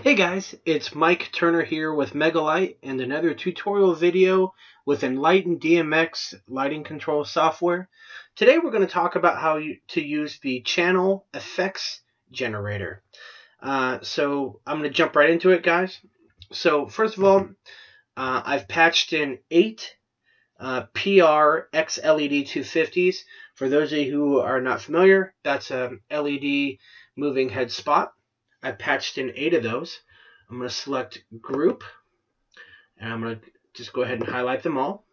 Hey guys, it's Mike Turner here with MEGA-LITE and another tutorial video with Enlighten DMX lighting control software. Today we're going to talk about how to use the channel effects generator. So I'm going to jump right into it, guys. So first of all, I've patched in 8 PR XLED 250s. For those of you who are not familiar, that's a LED moving head spot. I patched in 8 of those. I'm going to select group, and I'm going to just go ahead and highlight them all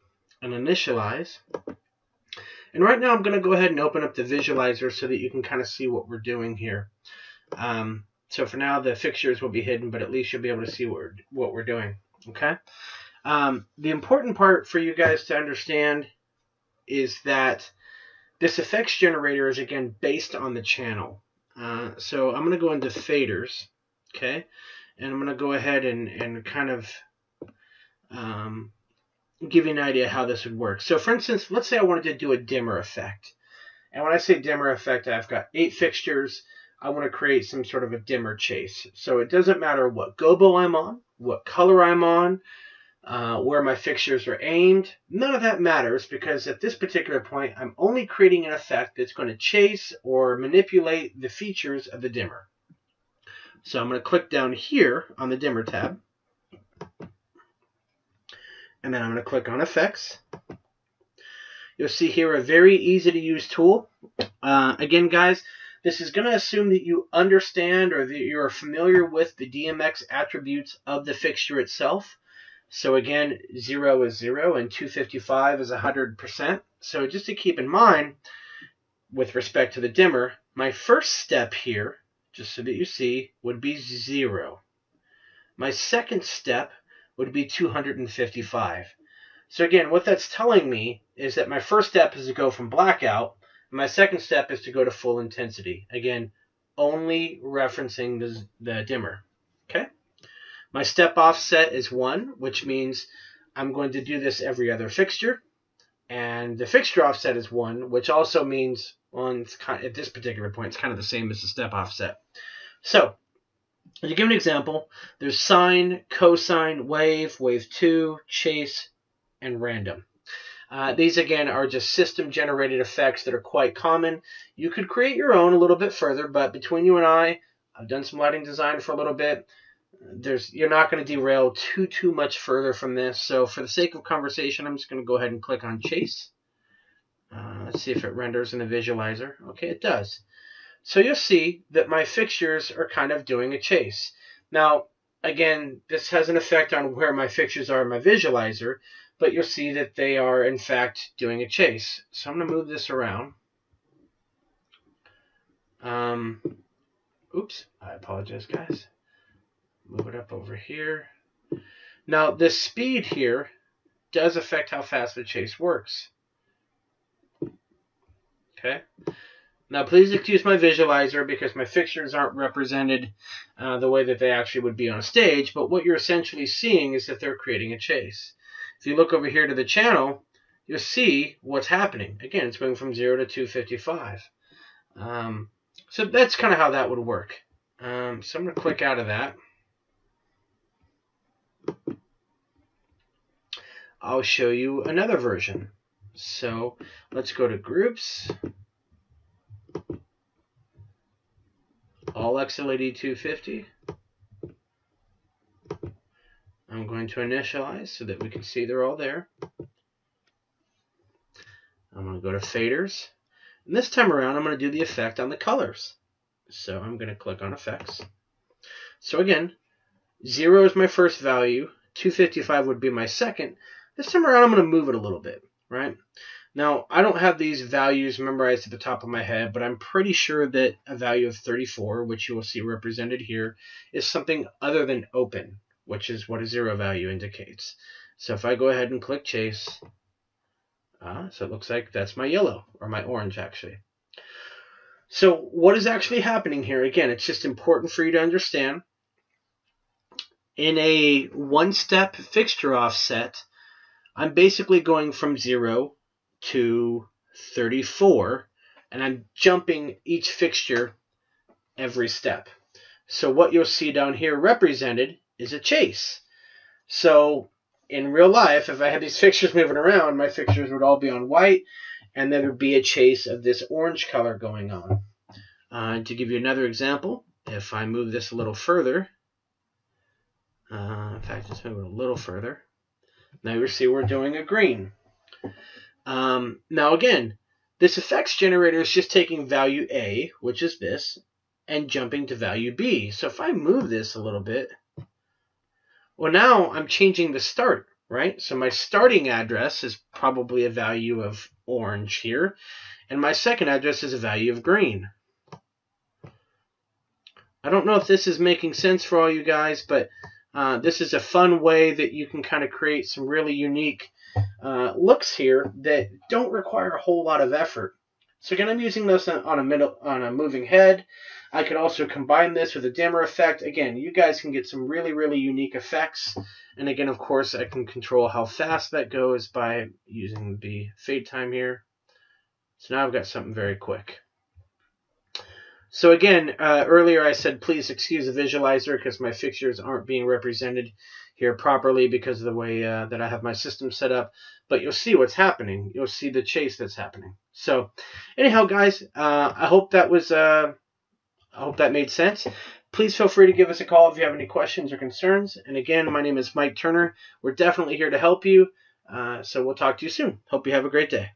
and initialize. And right now I'm going to go ahead and open up the visualizer so that you can kind of see what we're doing here. So for now the fixtures will be hidden, but at least you'll be able to see what we're doing. Okay. The important part for you guys to understand is that this effects generator is again based on the channel. So I'm going to go into faders, okay, and I'm going to go ahead and kind of give you an idea how this would work. So for instance, let's say I wanted to do a dimmer effect. And when I say dimmer effect, I've got 8 fixtures. I want to create some sort of a dimmer chase. So it doesn't matter what gobo I'm on, what color I'm on, where my fixtures are aimed. None of that matters, because at this particular point I'm only creating an effect that's going to chase or manipulate the features of the dimmer. So I'm going to click down here on the dimmer tab, and then I'm going to click on effects. You'll see here a very easy to use tool. Again guys, this is going to assume that you understand or that you're familiar with the DMX attributes of the fixture itself. So again, 0 is 0 and 255 is 100%. So just to keep in mind, with respect to the dimmer, my first step here, just so that you see, would be 0. My second step would be 255. So again, what that's telling me is that my first step is to go from blackout, and my second step is to go to full intensity. Again, only referencing the dimmer. Okay? My step offset is 1, which means I'm going to do this every other fixture. And the fixture offset is 1, which also means, well, at this particular point, it's kind of the same as the step offset. So, to give an example, there's sine, cosine, wave, wave 2, chase, and random. These, again, are just system-generated effects that are quite common. You could create your own a little bit further, but between you and I've done some lighting design for a little bit. You're not going to derail too much further from this. So for the sake of conversation, I'm just going to go ahead and click on chase. Let's see if it renders in the visualizer. Okay, it does. So you'll see that my fixtures are kind of doing a chase. Now, again, this has an effect on where my fixtures are in my visualizer, but you'll see that they are, in fact, doing a chase. So I'm going to move this around. Oops, I apologize, guys. Move it up over here. Now, the speed here does affect how fast the chase works. Okay. Now, please excuse my visualizer because my fixtures aren't represented the way that they actually would be on a stage, but what you're essentially seeing is that they're creating a chase. If you look over here to the channel, you'll see what's happening. Again, it's going from 0 to 255. So that's kind of how that would work. So I'm going to click out of that. I'll show you another version. So let's go to groups, all XLED 250. I'm going to initialize so that we can see they're all there. I'm going to go to faders. And this time around, I'm going to do the effect on the colors. So I'm going to click on effects. So again, 0 is my first value. 255 would be my second. This time around, I'm going to move it a little bit, right? Now, I don't have these values memorized at the top of my head, but I'm pretty sure that a value of 34, which you will see represented here, is something other than open, which is what a 0 value indicates. So if I go ahead and click chase, so it looks like that's my yellow, or my orange, actually. So what is actually happening here? Again, it's just important for you to understand. In a one-step fixture offset, I'm basically going from 0 to 34, and I'm jumping each fixture every step. So what you'll see down here represented is a chase. So in real life, if I had these fixtures moving around, my fixtures would all be on white, and there would be a chase of this orange color going on. To give you another example, if I move this a little further, in fact, just move it a little further, now you see we're doing a green. Now again, this effects generator is just taking value A, which is this, and jumping to value B. So if I move this a little bit, well, now I'm changing the start, right? So my starting address is probably a value of orange here, and my second address is a value of green. I don't know if this is making sense for all you guys, but this is a fun way that you can kind of create some really unique looks here that don't require a whole lot of effort. So again, I'm using this on a moving head. I could also combine this with a dimmer effect. Again, you guys can get some really, really unique effects. And again, of course, I can control how fast that goes by using the fade time here. So now I've got something very quick. So again, earlier I said please excuse the visualizer because my fixtures aren't being represented here properly because of the way that I have my system set up. But you'll see what's happening. You'll see the chase that's happening. So anyhow, guys, I hope that was I hope that made sense. Please feel free to give us a call if you have any questions or concerns. And again, my name is Mike Turner. We're definitely here to help you. So we'll talk to you soon. Hope you have a great day.